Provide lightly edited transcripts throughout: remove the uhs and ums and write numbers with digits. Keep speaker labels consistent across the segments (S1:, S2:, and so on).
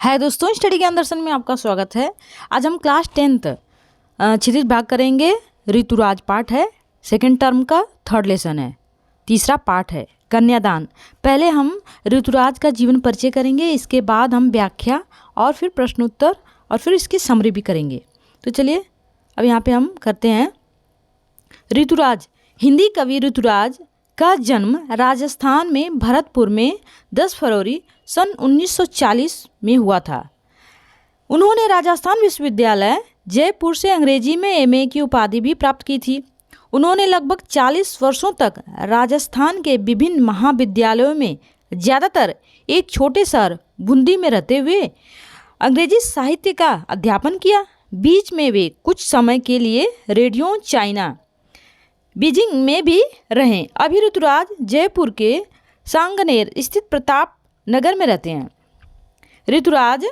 S1: हाय दोस्तों, स्टडी ज्ञान दर्शन में आपका स्वागत है। आज हम क्लास 10th क्षितिज भाग करेंगे। ऋतुराज पाठ है, सेकंड टर्म का थर्ड लेसन है, तीसरा पाठ है कन्यादान। पहले हम ऋतुराज का जीवन परिचय करेंगे, इसके बाद हम व्याख्या और फिर प्रश्नोत्तर और फिर इसकी समरी भी करेंगे। तो चलिए अब यहाँ पे हम करते हैं। ऋतुराज। हिंदी कवि ऋतुराज का जन्म राजस्थान में भरतपुर में 10 फरवरी सन 1940 में हुआ था। उन्होंने राजस्थान विश्वविद्यालय जयपुर से अंग्रेजी में एमए की उपाधि भी प्राप्त की थी। उन्होंने लगभग 40 वर्षों तक राजस्थान के विभिन्न महाविद्यालयों में, ज़्यादातर एक छोटे शहर बूंदी में रहते हुए, अंग्रेजी साहित्य का अध्यापन किया। बीच में वे कुछ समय के लिए रेडियो चाइना बीजिंग में भी रहे। अभी ऋतुराज जयपुर के सांगनेर स्थित प्रताप नगर में रहते हैं। ऋतुराज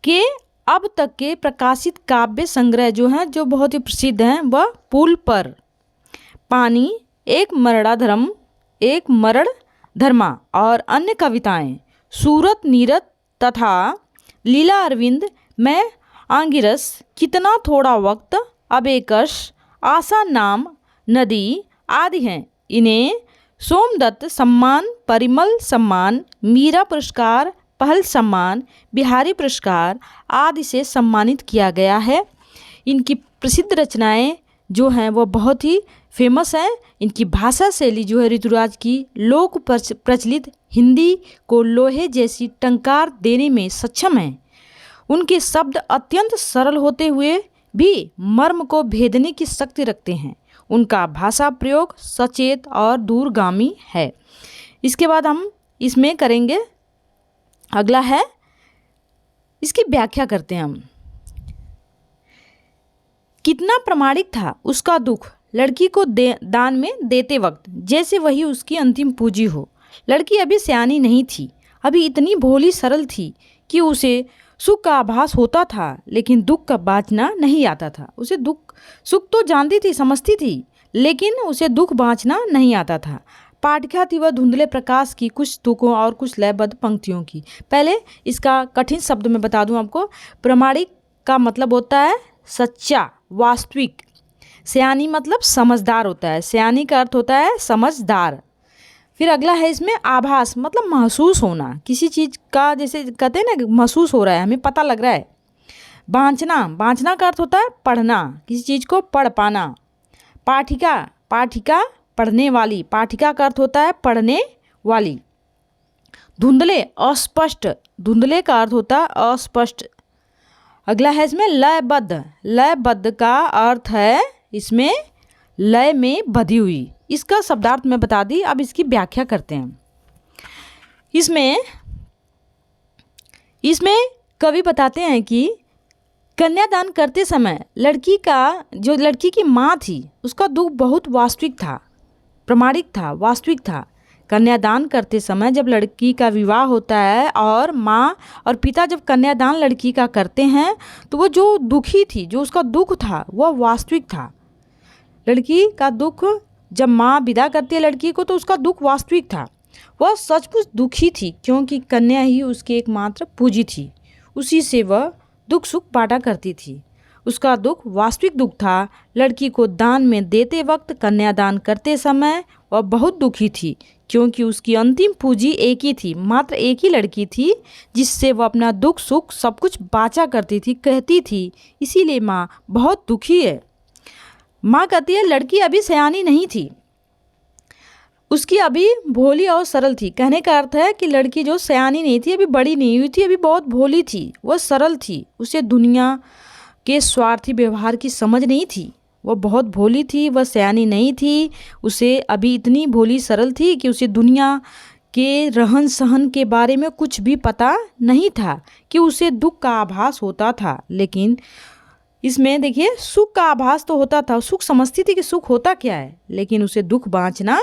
S1: के अब तक के प्रकाशित काव्य संग्रह जो हैं, जो बहुत ही प्रसिद्ध हैं, वह पुल पर, पानी, एक मरण धर्मा और अन्य कविताएं, सूरत नीरत तथा लीला अरविंद, मैं आंगिरस, कितना थोड़ा वक्त, अबेकश, आशा नाम नदी आदि हैं। इन्हें सोमदत्त सम्मान, परिमल सम्मान, मीरा पुरस्कार, पहल सम्मान, बिहारी पुरस्कार आदि से सम्मानित किया गया है। इनकी प्रसिद्ध रचनाएं जो हैं वो बहुत ही फेमस हैं। इनकी भाषा शैली जो है ऋतुराज की लोक प्रचलित हिंदी को लोहे जैसी टंकार देने में सक्षम है। उनके शब्द अत्यंत सरल होते हुए भी मर्म को भेदने की शक्ति रखते हैं। उनका भाषा प्रयोग सचेत और दूरगामी है। इसके बाद हम इसमें करेंगे, अगला है इसकी व्याख्या करते हैं हम। कितना प्रामाणिक था उसका दुख लड़की को दान में देते वक्त, जैसे वही उसकी अंतिम पूंजी हो। लड़की अभी सयानी नहीं थी, अभी इतनी भोली सरल थी कि उसे सुख का आभास होता था, लेकिन दुख का बाँचना नहीं आता था। उसे सुख तो जानती थी, समझती थी, लेकिन उसे दुख बाँचना नहीं आता था। पाठिका थी वह धुंधले प्रकाश की, कुछ तुकों और कुछ लयबद्ध पंक्तियों की। पहले इसका कठिन शब्द में बता दूं आपको। प्रामाणिक का मतलब होता है सच्चा, वास्तविक। सयानी मतलब समझदार होता है, सयानी का अर्थ होता है समझदार। फिर अगला है इसमें आभास, मतलब महसूस होना, किसी चीज़ का, जैसे कहते हैं ना, महसूस हो रहा है, हमें पता लग रहा है। बाँचना का अर्थ होता है पढ़ना, किसी चीज़ को पढ़ पाना। पाठिका पढ़ने वाली, पाठिका का अर्थ होता है पढ़ने वाली। धुंधले, अस्पष्ट, धुंधले का अर्थ होता है अस्पष्ट। अगला है इसमें लयबद्ध। लयबद्ध का अर्थ है इसमें लय में बधी हुई। इसका शब्दार्थ मैं बता दी, अब इसकी व्याख्या करते हैं। इसमें कवि बताते हैं कि कन्यादान करते समय लड़की की माँ थी, उसका दुख बहुत वास्तविक था, प्रामाणिक था, वास्तविक था। कन्यादान करते समय जब लड़की का विवाह होता है और माँ और पिता जब कन्यादान लड़की का करते हैं, तो वो जो दुखी थी, जो उसका दुख था, वह वास्तविक था। लड़की का दुख जब माँ विदा करती है लड़की को, तो उसका दुख वास्तविक था। वह सचमुच दुखी थी, क्योंकि कन्या ही उसकी एकमात्र पूंजी थी। उसी से वह दुख सुख बांटा करती थी। उसका दुख वास्तविक दुख था। लड़की को दान में देते वक्त, कन्यादान करते समय वह बहुत दुखी थी, क्योंकि उसकी अंतिम पूंजी एक ही थी, मात्र एक ही लड़की थी, जिससे वह अपना दुख सुख सब कुछ बाँचा करती थी, कहती थी। इसीलिए माँ बहुत दुखी है। माँ कहती है लड़की अभी सयानी नहीं थी, उसकी अभी भोली और सरल थी। कहने का अर्थ है कि लड़की जो सयानी नहीं थी, अभी बड़ी नहीं हुई थी, अभी बहुत भोली थी, वह सरल थी। उसे दुनिया के स्वार्थी व्यवहार की समझ नहीं थी। वह बहुत भोली थी, वह सयानी नहीं थी। उसे अभी इतनी भोली सरल थी कि उसे दुनिया के रहन सहन के बारे में कुछ भी पता नहीं था, कि उसे दुख का आभास होता था। लेकिन इसमें देखिए, सुख का आभास तो होता था, सुख समझती थी कि सुख होता क्या है, लेकिन उसे दुख बाँचना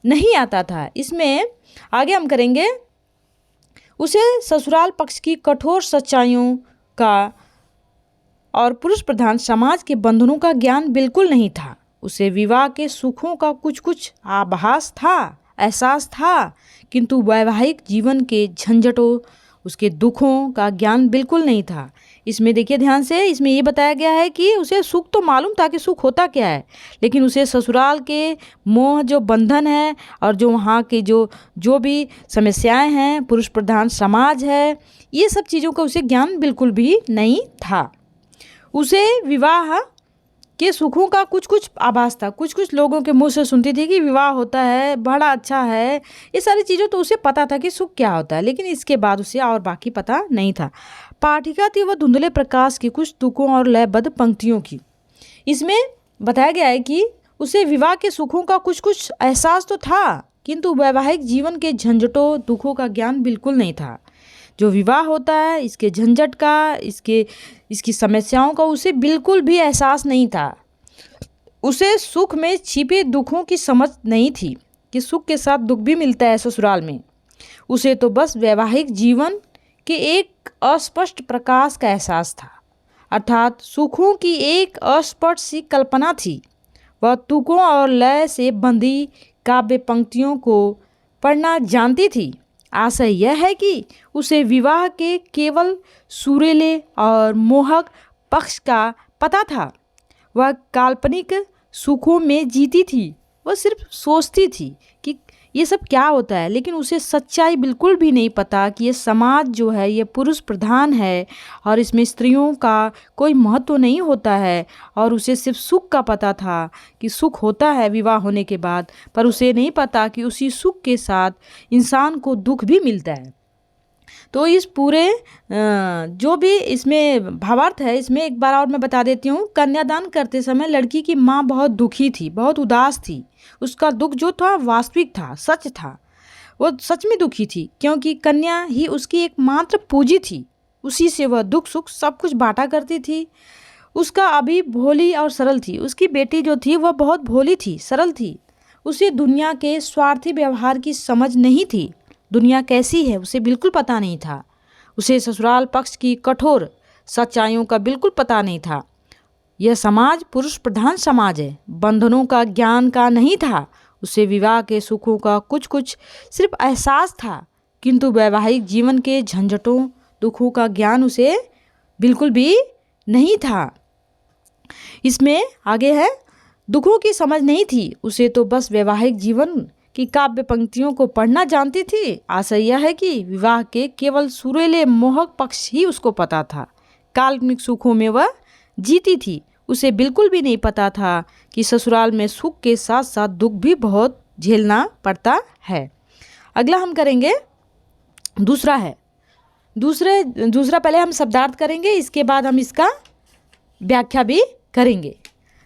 S1: नहीं आता था। इसमें आगे हम करेंगे, उसे ससुराल पक्ष की कठोर सच्चाइयों का और पुरुष प्रधान समाज के बंधनों का ज्ञान बिल्कुल नहीं था। उसे विवाह के सुखों का कुछ आभास था, एहसास था, किंतु वैवाहिक जीवन के झंझटों उसके दुखों का ज्ञान बिल्कुल नहीं था। इसमें देखिए ध्यान से, इसमें ये बताया गया है कि उसे सुख तो मालूम था कि सुख होता क्या है, लेकिन उसे ससुराल के मोह जो बंधन है और जो वहाँ की जो भी समस्याएं हैं, पुरुष प्रधान समाज है, ये सब चीज़ों का उसे ज्ञान बिल्कुल भी नहीं था। उसे विवाह के सुखों का कुछ कुछ आभास था, कुछ कुछ लोगों के मुंह से सुनती थी कि विवाह होता है, बड़ा अच्छा है, ये सारी चीज़ें तो उसे पता था कि सुख क्या होता है, लेकिन इसके बाद उसे और बाकी पता नहीं था। पाठिका थी वह धुंधले प्रकाश की कुछ तुकों और लयबद्ध पंक्तियों की। इसमें बताया गया है कि उसे विवाह के सुखों का कुछ कुछ एहसास तो था, किंतु वैवाहिक जीवन के झंझटों दुखों का ज्ञान बिल्कुल नहीं था। जो विवाह होता है इसके झंझट का, इसकी समस्याओं का उसे बिल्कुल भी एहसास नहीं था। उसे सुख में छिपे दुखों की समझ नहीं थी कि सुख के साथ दुख भी मिलता है ससुराल में। उसे तो बस वैवाहिक जीवन के एक अस्पष्ट प्रकाश का एहसास था, अर्थात सुखों की एक अस्पष्ट सी कल्पना थी। वह तुकों और लय से बंधी काव्य पंक्तियों को पढ़ना जानती थी। आशय यह है कि उसे विवाह के केवल सुरीले और मोहक पक्ष का पता था। वह काल्पनिक सुखों में जीती थी, वह सिर्फ सोचती थी कि ये सब क्या होता है, लेकिन उसे सच्चाई बिल्कुल भी नहीं पता कि ये समाज जो है ये पुरुष प्रधान है और इसमें स्त्रियों का कोई महत्व नहीं होता है। और उसे सिर्फ सुख का पता था कि सुख होता है विवाह होने के बाद, पर उसे नहीं पता कि उसी सुख के साथ इंसान को दुख भी मिलता है। तो इस पूरे जो भी इसमें भावार्थ है, इसमें एक बार और मैं बता देती हूँ। कन्यादान करते समय लड़की की माँ बहुत दुखी थी, बहुत उदास थी। उसका दुख जो था वास्तविक था, सच था। वो सच में दुखी थी क्योंकि कन्या ही उसकी एकमात्र पूंजी थी। उसी से वह दुख सुख सब कुछ बांटा करती थी। उसका अभी भोली और सरल थी। उसकी बेटी जो थी वह बहुत भोली थी, सरल थी। उसे दुनिया के स्वार्थी व्यवहार की समझ नहीं थी। दुनिया कैसी है उसे बिल्कुल पता नहीं था। उसे ससुराल पक्ष की कठोर सच्चाइयों का बिल्कुल पता नहीं था। यह समाज पुरुष प्रधान समाज है, बंधनों का ज्ञान का नहीं था। उसे विवाह के सुखों का कुछ कुछ सिर्फ एहसास था, किंतु वैवाहिक जीवन के झंझटों दुखों का ज्ञान उसे बिल्कुल भी नहीं था। इसमें आगे है, दुखों की समझ नहीं थी। उसे तो बस वैवाहिक जीवन की काव्य पंक्तियों को पढ़ना जानती थी। आशय यह है कि विवाह के केवल सुरीले मोहक पक्ष ही उसको पता था। काल्पनिक सुखों में वह जीती थी। उसे बिल्कुल भी नहीं पता था कि ससुराल में सुख के साथ साथ दुख भी बहुत झेलना पड़ता है। अगला हम करेंगे दूसरा है। दूसरा पहले हम शब्दार्थ करेंगे, इसके बाद हम इसका व्याख्या भी करेंगे।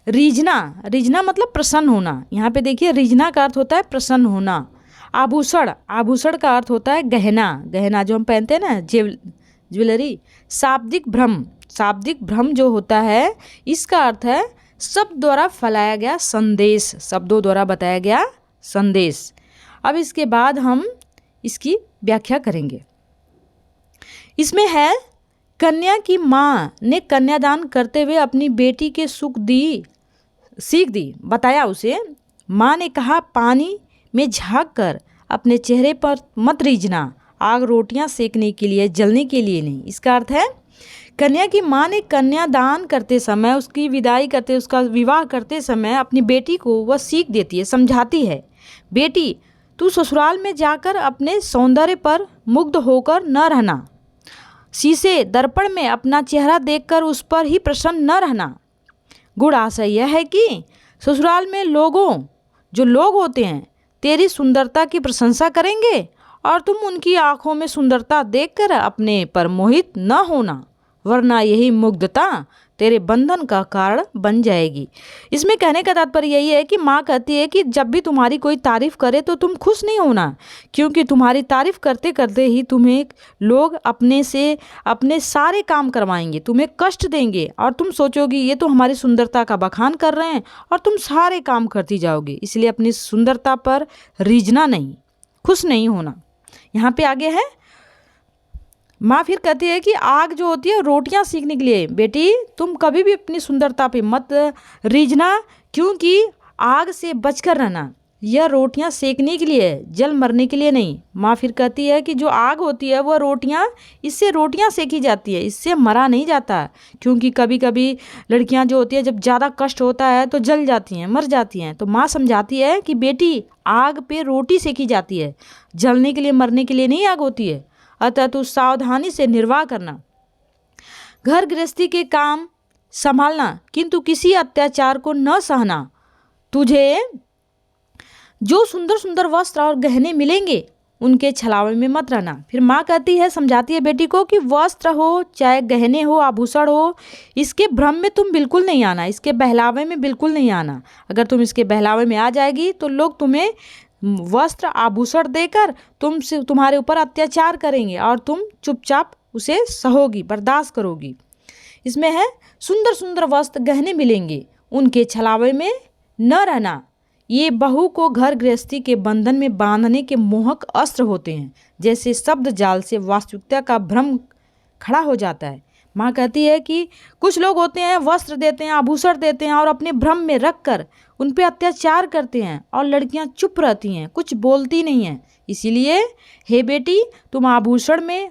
S1: रीझना मतलब प्रसन्न होना। यहाँ पे देखिए रीझना का अर्थ होता है प्रसन्न होना। आभूषण का अर्थ होता है गहना जो हम पहनते हैं ना, ज्वेलरी। शाब्दिक भ्रम जो होता है इसका अर्थ है शब्द द्वारा फैलाया गया संदेश, शब्दों द्वारा बताया गया संदेश। अब इसके बाद हम इसकी व्याख्या करेंगे। इसमें है, कन्या की माँ ने कन्यादान करते हुए अपनी बेटी के सीख दी, बताया उसे। माँ ने कहा, पानी में झाँक कर अपने चेहरे पर मत रीझना, आग रोटियां सेकने के लिए, जलने के लिए नहीं। इसका अर्थ है, कन्या की माँ ने कन्यादान करते समय, उसकी विदाई करते, उसका विवाह करते समय अपनी बेटी को वह सीख देती है, समझाती है, बेटी तू ससुराल में जाकर अपने सौंदर्य पर मुग्ध होकर न रहना, शीशे दर्पण में अपना चेहरा देखकर उस पर ही प्रसन्न न रहना। गुण आशय यह है कि ससुराल में जो लोग होते हैं तेरी सुंदरता की प्रशंसा करेंगे और तुम उनकी आंखों में सुंदरता देखकर अपने पर मोहित न होना, वरना यही मुग्धता तेरे बंधन का कारण बन जाएगी। इसमें कहने का तात्पर्य यही है कि माँ कहती है कि जब भी तुम्हारी कोई तारीफ करे तो तुम खुश नहीं होना, क्योंकि तुम्हारी तारीफ करते करते ही तुम्हें लोग अपने सारे काम करवाएंगे, तुम्हें कष्ट देंगे और तुम सोचोगी ये तो हमारी सुंदरता का बखान कर रहे हैं, और तुम सारे काम करती जाओगी। इसलिए अपनी सुंदरता पर रीझना नहीं, खुश नहीं होना। यहाँ पे आगे है, माँ फिर कहती है कि आग जो होती है रोटियां सीखने के लिए, बेटी तुम कभी भी अपनी सुंदरता पे मत रीझना, क्योंकि आग से बचकर रहना। यह रोटियां सेकने के लिए है, जल मरने के लिए नहीं। माँ फिर कहती है कि जो आग होती है वह इससे रोटियां सेकी जाती है, इससे मरा नहीं जाता। क्योंकि कभी कभी लड़कियां जो होती है जब ज़्यादा कष्ट होता है तो जल जाती हैं, मर जाती हैं। तो माँ समझाती है कि बेटी, आग पे रोटी सेकी जाती है, जलने के लिए मरने के लिए नहीं आग होती है। अतः तू सावधानी से निर्वाह करना, घर गृहस्थी के काम संभालना, किंतु किसी अत्याचार को न सहना। तुझे जो सुंदर सुंदर वस्त्र और गहने मिलेंगे उनके छलावे में मत रहना। फिर माँ कहती है, समझाती है बेटी को कि वस्त्र हो चाहे गहने हो आभूषण हो, इसके भ्रम में तुम बिल्कुल नहीं आना, इसके बहलावे में बिल्कुल नहीं आना। अगर तुम इसके बहलावे में आ जाएगी तो लोग तुम्हें वस्त्र आभूषण देकर तुम्हारे ऊपर अत्याचार करेंगे और तुम चुपचाप उसे सहोगी, बर्दाश्त करोगी। इसमें है सुंदर सुंदर वस्त्र गहने मिलेंगे, उनके छलावे में न रहना। ये बहू को घर गृहस्थी के बंधन में बांधने के मोहक अस्त्र होते हैं। जैसे शब्द जाल से वास्तविकता का भ्रम खड़ा हो जाता है। माँ कहती है कि कुछ लोग होते हैं, वस्त्र देते हैं, आभूषण देते हैं और अपने भ्रम में रख कर उन पे अत्याचार करते हैं और लड़कियां चुप रहती हैं, कुछ बोलती नहीं हैं। इसीलिए हे बेटी, तुम आभूषण में,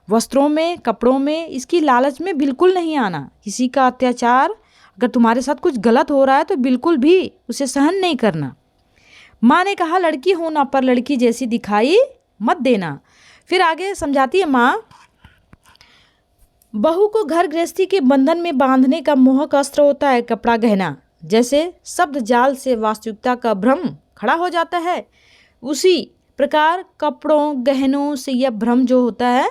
S1: वस्त्रों में, कपड़ों में, इसकी लालच में बिल्कुल नहीं आना। किसी का अत्याचार, अगर तुम्हारे साथ कुछ गलत हो रहा है तो बिल्कुल भी उसे सहन नहीं करना। माँ ने कहा, लड़की होना पर लड़की जैसी दिखाई मत देना। फिर आगे समझाती है माँ, बहू को घर गृहस्थी के बंधन में बांधने का मोहक अस्त्र होता है कपड़ा गहना। जैसे शब्द जाल से वास्तविकता का भ्रम खड़ा हो जाता है, उसी प्रकार कपड़ों गहनों से यह भ्रम जो होता है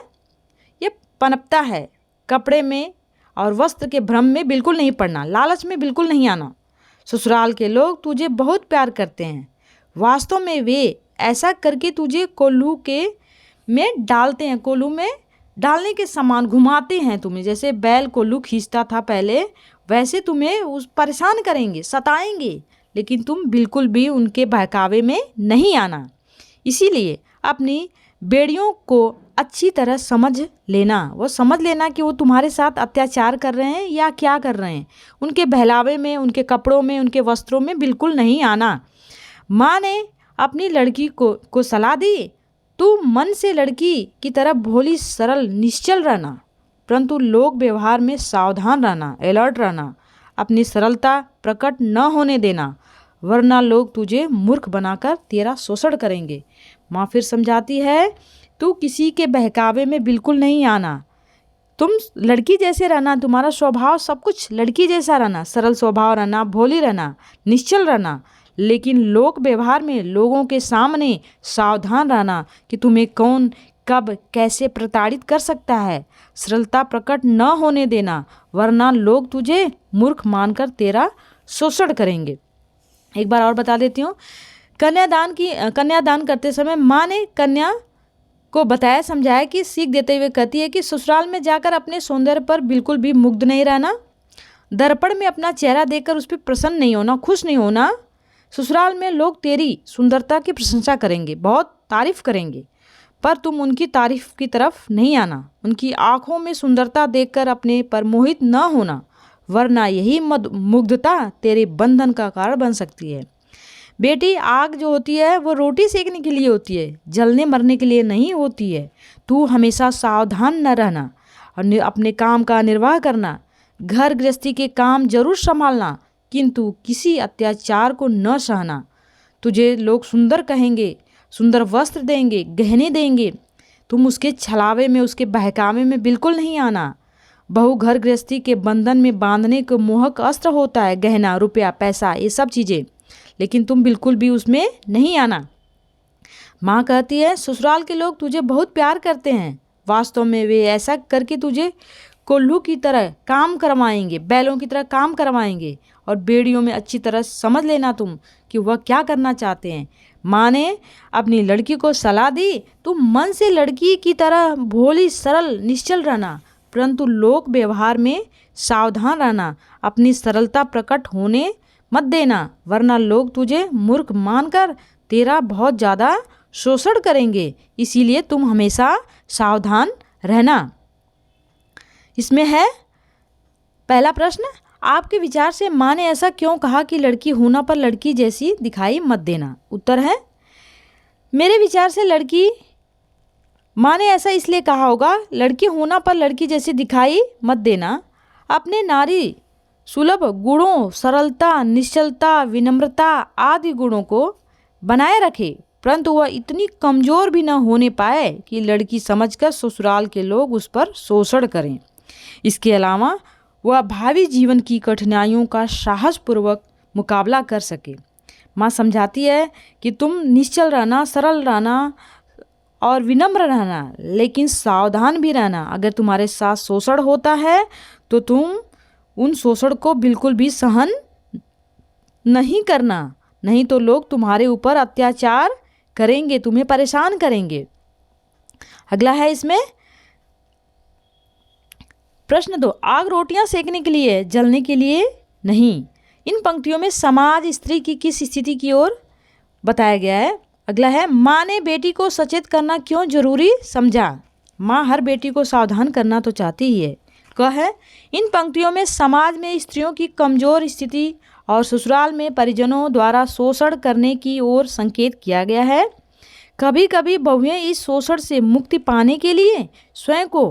S1: ये पनपता है। कपड़े में और वस्त्र के भ्रम में बिल्कुल नहीं पड़ना, लालच में बिल्कुल नहीं आना। ससुराल के लोग तुझे बहुत प्यार करते हैं, वास्तव में वे ऐसा करके तुझे कोल्हू में डालते हैं, कोल्हू में डालने के समान घुमाते हैं तुम्हें। जैसे बैल कोल्हू खींचता था पहले, वैसे तुम्हें परेशान करेंगे, सताएंगे, लेकिन तुम बिल्कुल भी उनके बहकावे में नहीं आना। इसीलिए अपनी बेड़ियों को अच्छी तरह समझ लेना, वो समझ लेना कि वो तुम्हारे साथ अत्याचार कर रहे हैं या क्या कर रहे हैं। उनके बहलावे में, उनके कपड़ों में, उनके वस्त्रों में बिल्कुल नहीं आना। माँ ने अपनी लड़की को सलाह दी, तू मन से लड़की की तरह भोली सरल निश्चल रहना, परंतु लोक व्यवहार में सावधान रहना, अलर्ट रहना। अपनी सरलता प्रकट न होने देना, वरना लोग तुझे मूर्ख बनाकर तेरा शोषण करेंगे। माँ फिर समझाती है, तू किसी के बहकावे में बिल्कुल नहीं आना, तुम लड़की जैसे रहना, तुम्हारा स्वभाव सब कुछ लड़की जैसा रहना, सरल स्वभाव रहना, भोली रहना, निश्चल रहना। लेकिन लोक व्यवहार में लोगों के सामने सावधान रहना कि तुम्हें कौन कब कैसे प्रताड़ित कर सकता है। सरलता प्रकट न होने देना, वरना लोग तुझे मूर्ख मानकर तेरा शोषण करेंगे। एक बार और बता देती हूँ। कन्यादान करते समय माँ ने कन्या को बताया, समझाया कि सीख देते हुए कहती है कि ससुराल में जाकर अपने सौंदर्य पर बिल्कुल भी मुग्ध नहीं रहना, दर्पण में अपना चेहरा देखकर उस पर प्रसन्न नहीं होना, खुश नहीं होना। ससुराल में लोग तेरी सुंदरता की प्रशंसा करेंगे, बहुत तारीफ करेंगे, पर तुम उनकी तारीफ की तरफ नहीं आना। उनकी आंखों में सुंदरता देखकर अपने पर मोहित न होना, वरना यही मुग्धता तेरे बंधन का कारण बन सकती है। बेटी, आग जो होती है वो रोटी सेकने के लिए होती है, जलने मरने के लिए नहीं होती है। तू हमेशा सावधान न रहना और अपने काम का निर्वाह करना, घर गृहस्थी के काम जरूर संभालना, किंतु किसी अत्याचार को न सहना। तुझे लोग सुंदर कहेंगे, सुंदर वस्त्र देंगे, गहने देंगे, तुम उसके छलावे में, उसके बहकावे में बिल्कुल नहीं आना। बहू घर गृहस्थी के बंधन में बांधने को मोहक अस्त्र होता है, गहना, रुपया, पैसा, ये सब चीज़ें, लेकिन तुम बिल्कुल भी उसमें नहीं आना। माँ कहती है, ससुराल के लोग तुझे बहुत प्यार करते हैं, वास्तव में वे ऐसा करके तुझे कोल्हू की तरह काम करवाएंगे, बैलों की तरह काम करवाएंगे, और बेड़ियों में अच्छी तरह समझ लेना तुम कि वह क्या करना चाहते हैं। माँ ने अपनी लड़की को सलाह दी, तुम मन से लड़की की तरह भोली सरल निश्चल रहना, परंतु लोक व्यवहार में सावधान रहना, अपनी सरलता प्रकट होने मत देना, वरना लोग तुझे मूर्ख मानकर तेरा बहुत ज़्यादा शोषण करेंगे। इसीलिए तुम हमेशा सावधान रहना। इसमें है पहला प्रश्न, आपके विचार से माँ ने ऐसा क्यों कहा कि लड़की होना पर लड़की जैसी दिखाई मत देना? उत्तर है, मेरे विचार से माँ ने ऐसा इसलिए कहा होगा, लड़की होना पर लड़की जैसी दिखाई मत देना अपने नारी सुलभ गुणों, सरलता, निश्चलता, विनम्रता आदि गुणों को बनाए रखे, परंतु वह इतनी कमज़ोर भी न होने पाए कि लड़की समझकर ससुराल के लोग उस पर शोषण करें। इसके अलावा वह भावी जीवन की कठिनाइयों का साहसपूर्वक मुकाबला कर सके। माँ समझाती है कि तुम निश्चल रहना, सरल रहना और विनम्र रहना, लेकिन सावधान भी रहना। अगर तुम्हारे साथ शोषण होता है तो तुम उन शोषण को बिल्कुल भी सहन नहीं करना, नहीं तो लोग तुम्हारे ऊपर अत्याचार करेंगे, तुम्हें परेशान करेंगे। अगला है इसमें प्रश्न 2, आग रोटियां सेकने के लिए, जलने के लिए नहीं। इन पंक्तियों में समाज स्त्री की किस स्थिति की ओर बताया गया है? अगला है, माँ ने बेटी को सचेत करना क्यों जरूरी समझा? माँ हर बेटी को सावधान करना तो चाहती ही है। क है, इन पंक्तियों में समाज में स्त्रियों की कमजोर स्थिति और ससुराल में परिजनों द्वारा शोषण करने की ओर संकेत किया गया है। कभी कभी बहुएं इस शोषण से मुक्ति पाने के लिए स्वयं को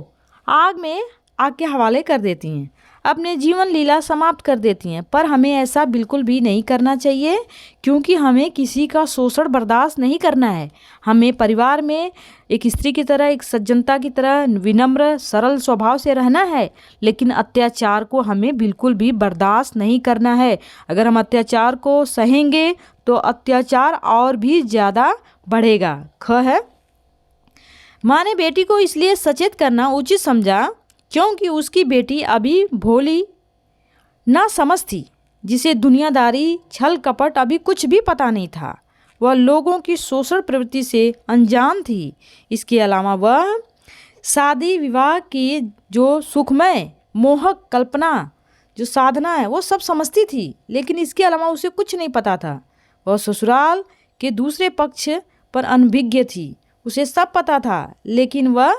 S1: आग के हवाले कर देती हैं, अपने जीवन लीला समाप्त कर देती हैं, पर हमें ऐसा बिल्कुल भी नहीं करना चाहिए, क्योंकि हमें किसी का शोषण बर्दाश्त नहीं करना है। हमें परिवार में एक स्त्री की तरह, एक सज्जनता की तरह विनम्र सरल स्वभाव से रहना है, लेकिन अत्याचार को हमें बिल्कुल भी बर्दाश्त नहीं करना है। अगर हम अत्याचार को सहेंगे तो अत्याचार और भी ज़्यादा बढ़ेगा। ख है, माँ ने बेटी को इसलिए सचेत करना उचित समझा क्योंकि उसकी बेटी अभी भोली ना समझ थी, जिसे दुनियादारी, छल कपट अभी कुछ भी पता नहीं था। वह लोगों की शोषण प्रवृत्ति से अनजान थी। इसके अलावा वह शादी विवाह की जो सुखमय मोहक कल्पना, जो साधना है, वो सब समझती थी, लेकिन इसके अलावा उसे कुछ नहीं पता था। वह ससुराल के दूसरे पक्ष पर अनभिज्ञ थी। उसे सब पता था, लेकिन वह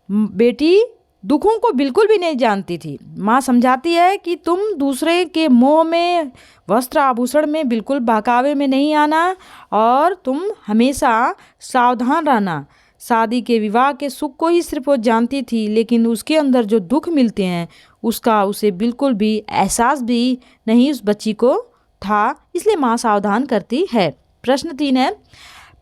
S1: बेटी दुखों को बिल्कुल भी नहीं जानती थी। माँ समझाती है कि तुम दूसरे के मोह में, वस्त्र आभूषण में बिल्कुल बहकावे में नहीं आना और तुम हमेशा सावधान रहना। शादी के विवाह के सुख को ही सिर्फ वो जानती थी, लेकिन उसके अंदर जो दुख मिलते हैं उसका उसे बिल्कुल भी एहसास भी नहीं उस बच्ची को था, इसलिए माँ सावधान करती है। प्रश्न 3 है,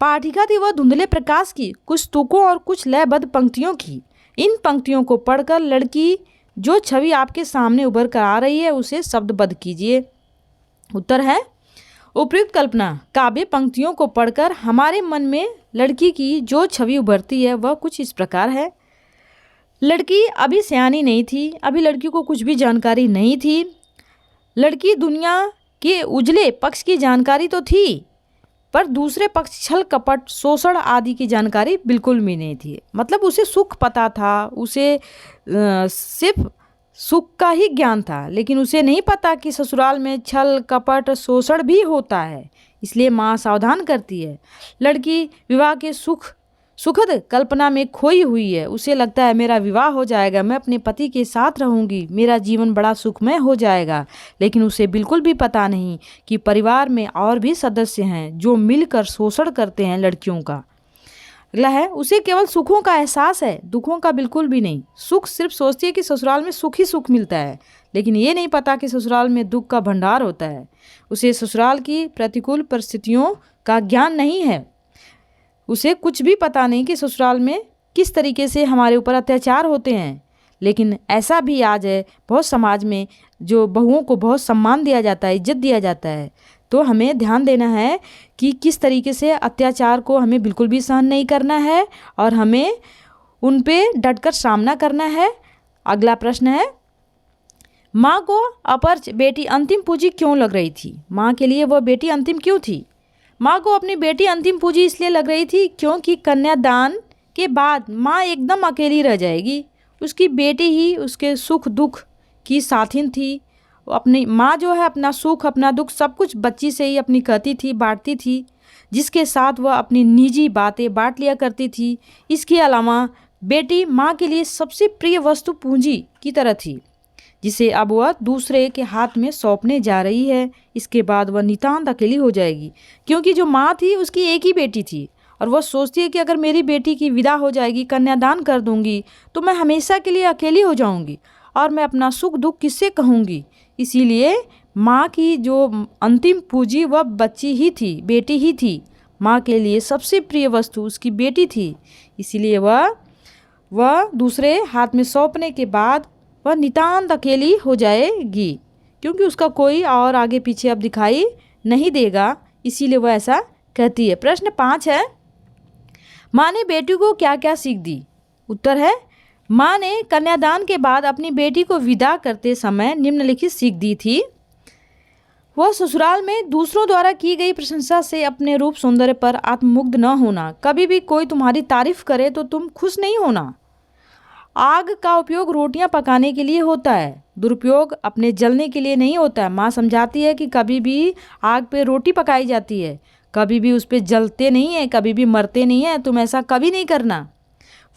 S1: पाठिका थी वह धुंधले प्रकाश की, कुछ तुकों और कुछ लयबद्ध पंक्तियों की। इन पंक्तियों को पढ़कर लड़की जो छवि आपके सामने उभर कर आ रही है उसे शब्दबद्ध कीजिए। उत्तर है, उपयुक्त कल्पना काव्य पंक्तियों को पढ़कर हमारे मन में लड़की की जो छवि उभरती है वह कुछ इस प्रकार है। लड़की अभी सयानी नहीं थी, अभी लड़की को कुछ भी जानकारी नहीं थी। लड़की दुनिया के उजले पक्ष की जानकारी तो थी, पर दूसरे पक्ष छल कपट शोषण आदि की जानकारी बिल्कुल भी नहीं थी। मतलब उसे सुख पता था, उसे सिर्फ सुख का ही ज्ञान था, लेकिन उसे नहीं पता कि ससुराल में छल कपट शोषण भी होता है। इसलिए माँ सावधान करती है। लड़की विवाह के सुखद कल्पना में खोई हुई है। उसे लगता है मेरा विवाह हो जाएगा, मैं अपने पति के साथ रहूंगी, मेरा जीवन बड़ा सुखमय हो जाएगा, लेकिन उसे बिल्कुल भी पता नहीं कि परिवार में और भी सदस्य हैं जो मिलकर शोषण करते हैं लड़कियों का। अगला है, उसे केवल सुखों का एहसास है, दुखों का बिल्कुल भी नहीं। सुख सिर्फ सोचती है कि ससुराल में सुख ही सुख मिलता है, लेकिन ये नहीं पता कि ससुराल में दुख का भंडार होता है। उसे ससुराल की प्रतिकूल परिस्थितियों का ज्ञान नहीं है। उसे कुछ भी पता नहीं कि ससुराल में किस तरीके से हमारे ऊपर अत्याचार होते हैं। लेकिन ऐसा भी आज है बहुत समाज में, जो बहुओं को बहुत सम्मान दिया जाता है, इज्जत दिया जाता है। तो हमें ध्यान देना है कि किस तरीके से अत्याचार को हमें बिल्कुल भी सहन नहीं करना है और हमें उन पे डटकर सामना करना है। अगला प्रश्न है, माँ को अपरच बेटी अंतिम पूंजी क्यों लग रही थी? माँ के लिए वह बेटी अंतिम क्यों थी? माँ को अपनी बेटी अंतिम पूंजी इसलिए लग रही थी क्योंकि कन्यादान के बाद माँ एकदम अकेली रह जाएगी। उसकी बेटी ही उसके सुख दुख की साथिन थी। अपनी माँ जो है अपना सुख अपना दुख सब कुछ बच्ची से ही अपनी कहती थी, बांटती थी, जिसके साथ वह अपनी निजी बातें बांट लिया करती थी। इसके अलावा बेटी माँ के लिए सबसे प्रिय वस्तु पूंजी की तरह थी, जिसे अब वह दूसरे के हाथ में सौंपने जा रही है। इसके बाद वह नितांत अकेली हो जाएगी, क्योंकि जो माँ थी उसकी एक ही बेटी थी और वह सोचती है कि अगर मेरी बेटी की विदा हो जाएगी, कन्यादान कर दूंगी, तो मैं हमेशा के लिए अकेली हो जाऊंगी और मैं अपना सुख दुख किससे कहूँगी। इसीलिए माँ की जो अंतिम पूंजी वह बच्ची ही थी, बेटी ही थी। माँ के लिए सबसे प्रिय वस्तु उसकी बेटी थी। इसीलिए वह दूसरे हाथ में सौंपने के बाद वह नितांत अकेली हो जाएगी, क्योंकि उसका कोई और आगे पीछे अब दिखाई नहीं देगा। इसीलिए वह ऐसा कहती है। प्रश्न 5 है, माँ ने बेटी को क्या क्या सीख दी? उत्तर है, माँ ने कन्यादान के बाद अपनी बेटी को विदा करते समय निम्नलिखित सीख दी थी। वह ससुराल में दूसरों द्वारा की गई प्रशंसा से अपने रूप सौंदर्य पर आत्ममुग्ध न होना। कभी भी कोई तुम्हारी तारीफ करे तो तुम खुश नहीं होना। आग का उपयोग रोटियां पकाने के लिए होता है, दुरुपयोग अपने जलने के लिए नहीं होता है। माँ समझाती है कि कभी भी आग पे रोटी पकाई जाती है, कभी भी उस पे जलते नहीं है, कभी भी मरते नहीं है। तुम ऐसा कभी नहीं करना।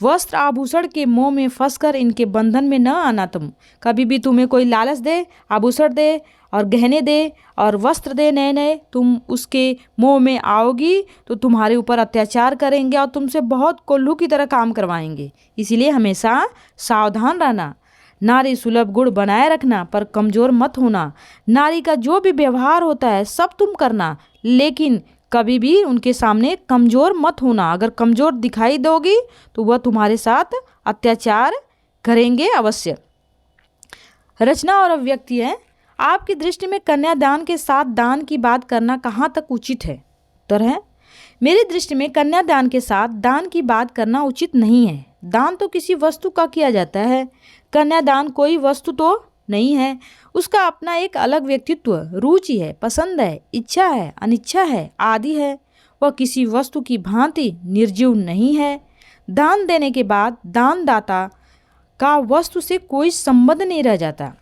S1: वस्त्र आभूषण के मोह में फंसकर इनके बंधन में न आना। तुम कभी भी तुम्हें कोई लालच दे, आभूषण दे और गहने दे और वस्त्र दे नए नए, तुम उसके मोह में आओगी तो तुम्हारे ऊपर अत्याचार करेंगे और तुमसे बहुत कोल्हू की तरह काम करवाएंगे। इसीलिए हमेशा सावधान रहना। नारी सुलभ गुण बनाए रखना, पर कमज़ोर मत होना। नारी का जो भी व्यवहार होता है सब तुम करना, लेकिन कभी भी उनके सामने कमज़ोर मत होना। अगर कमज़ोर दिखाई दोगी तो वह तुम्हारे साथ अत्याचार करेंगे अवश्य। रचना और अभिव्यक्ति है, आपकी दृष्टि में कन्यादान के साथ दान की बात करना कहाँ तक उचित है? उत्तर है, मेरी दृष्टि में कन्यादान के साथ दान की बात करना उचित नहीं है। दान तो किसी वस्तु का किया जाता है, कन्यादान कोई वस्तु तो नहीं है। उसका अपना एक अलग व्यक्तित्व, रुचि है, पसंद है, इच्छा है, अनिच्छा है, आदि है। वह किसी वस्तु की भांति निर्जीव नहीं है। दान देने के बाद दानदाता का वस्तु से कोई संबंध नहीं रह जाता,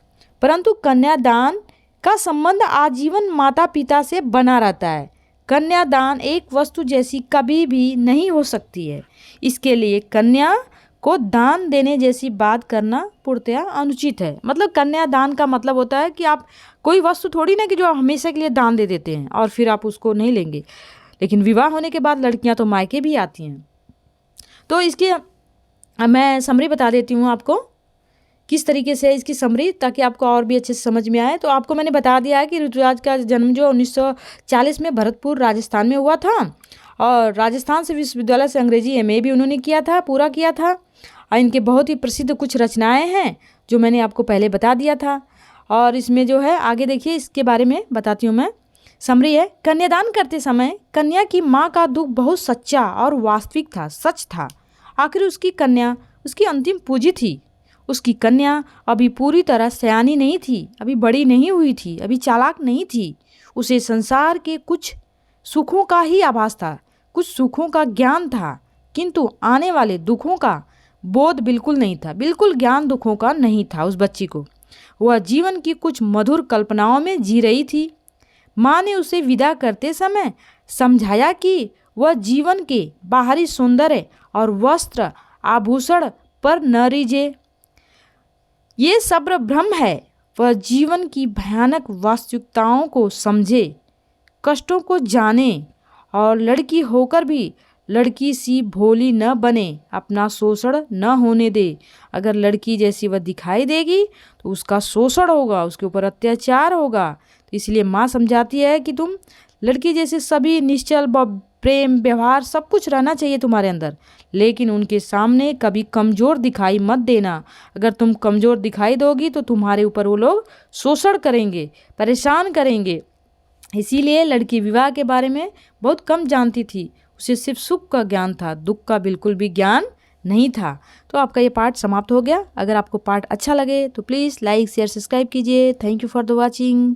S1: परंतु कन्यादान का संबंध आजीवन माता पिता से बना रहता है। कन्यादान एक वस्तु जैसी कभी भी नहीं हो सकती है। इसके लिए कन्या को दान देने जैसी बात करना पूर्णतया अनुचित है। मतलब कन्यादान का मतलब होता है कि आप कोई वस्तु थोड़ी ना कि जो आप हमेशा के लिए दान दे देते हैं और फिर आप उसको नहीं लेंगे। लेकिन विवाह होने के बाद लड़कियां तो मायके भी आती हैं। तो इसकी मैं समरी बता देती हूँ आपको, किस तरीके से इसकी समरी, ताकि आपको और भी अच्छे से समझ में आए। तो आपको मैंने बता दिया है कि ऋतुराज का जन्म जो 1940 में भरतपुर राजस्थान में हुआ था, और राजस्थान से विश्वविद्यालय से अंग्रेजी MA भी उन्होंने किया था, पूरा किया था। और इनके बहुत ही प्रसिद्ध कुछ रचनाएं हैं जो मैंने आपको पहले बता दिया था। और इसमें जो है आगे देखिए, इसके बारे में बताती हूँ मैं। समरी है, कन्यादान करते समय कन्या की माँ का दुख बहुत सच्चा और वास्तविक था, सच था। आखिर उसकी कन्या उसकी अंतिम पूंजी थी। उसकी कन्या अभी पूरी तरह सयानी नहीं थी, अभी बड़ी नहीं हुई थी, अभी चालाक नहीं थी। उसे संसार के कुछ सुखों का ही आभास था, कुछ सुखों का ज्ञान था, किंतु आने वाले दुखों का बोध बिल्कुल नहीं था। बिल्कुल ज्ञान दुखों का नहीं था उस बच्ची को। वह जीवन की कुछ मधुर कल्पनाओं में जी रही थी। माँ ने उसे विदा करते समय समझाया कि वह जीवन के बाहरी सौंदर्य और वस्त्र आभूषण पर न रीझे, ये सब भ्रम है। वह जीवन की भयानक वास्तविकताओं को समझे, कष्टों को जाने, और लड़की होकर भी लड़की सी भोली न बने, अपना शोषण न होने दे। अगर लड़की जैसी वह दिखाई देगी तो उसका शोषण होगा, उसके ऊपर अत्याचार होगा। तो इसलिए माँ समझाती है कि तुम लड़की जैसे सभी निश्चल प्रेम व्यवहार सब कुछ रहना चाहिए तुम्हारे अंदर, लेकिन उनके सामने कभी कमज़ोर दिखाई मत देना। अगर तुम कमज़ोर दिखाई दोगी तो तुम्हारे ऊपर वो लोग शोषण करेंगे, परेशान करेंगे। इसीलिए लड़की विवाह के बारे में बहुत कम जानती थी। उसे सिर्फ सुख का ज्ञान था, दुख का बिल्कुल भी ज्ञान नहीं था। तो आपका ये पाठ समाप्त हो गया। अगर आपको पाठ अच्छा लगे तो प्लीज़ लाइक शेयर सब्सक्राइब कीजिए। Thank you for the watching.